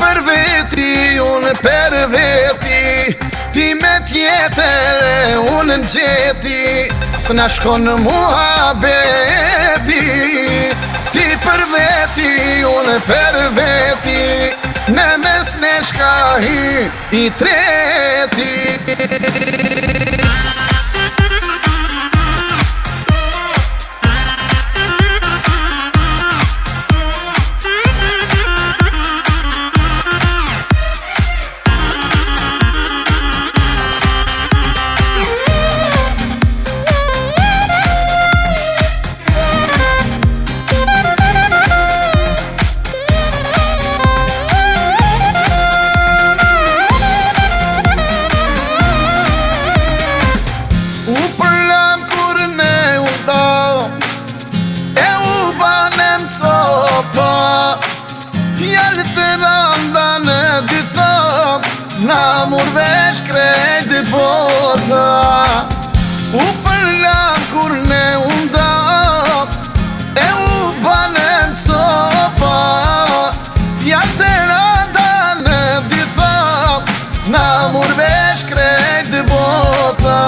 për veti, unë për veti, ti me tjetër, unë në gjeti, s'na shkon muhabeti. Ti për veti, unë për veti, në mes në shkahi i treti. Na mur vesh krejt i bota, u përlam kur ne undam, e u banem copa, fjall të randa në ditham, na mur vesh krejt i bota.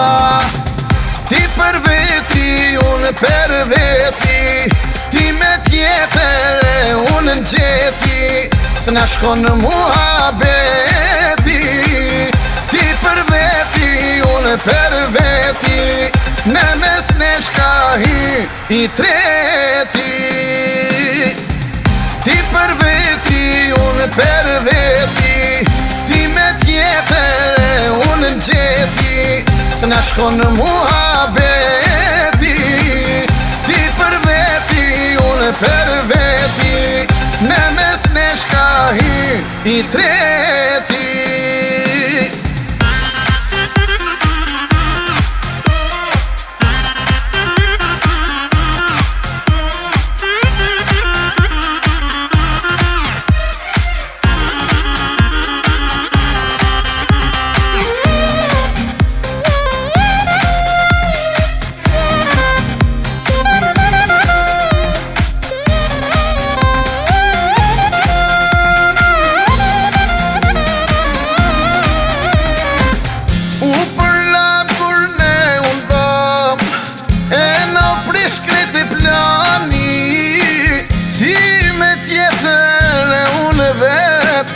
Ti për veti, unë për veti, ti me tjetër, unë në gjeti, s'na shkon muhabeti. Ti për veti, unë për veti, në mes në shkahi i treti. Ti për veti, unë për veti, ti me tjetër, unë në gjeti, s'na shkon muhabeti. Ti për veti, unë për veti, në mes në shkahi i treti.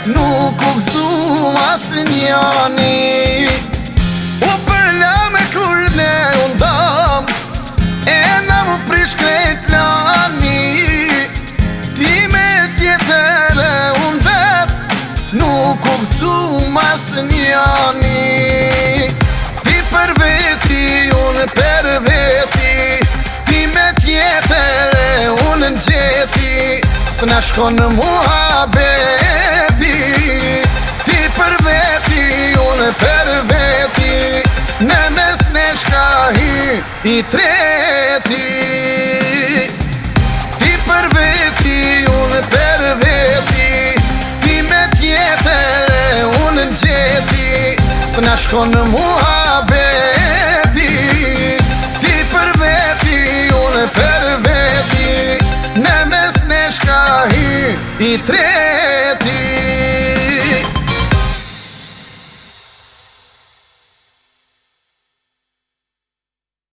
Nuk u gëzum asë njani, u përla me kur ne undam, e na mu prish krejt plani. Ti me tjetër e unë vet, nuk u gëzum asë njani. Ti për veti, unë për veti, ti me tjetër e unë në gjeti, s'na shkon muhabeti. Ti për veti, unë për veti, në mes në shkahi i treti. Ti për veti, unë për veti, ti me tjetër, unë në gjeti, s'na shkon muhabeti. Ti për veti, unë për veti, në mes në shkahi i treti.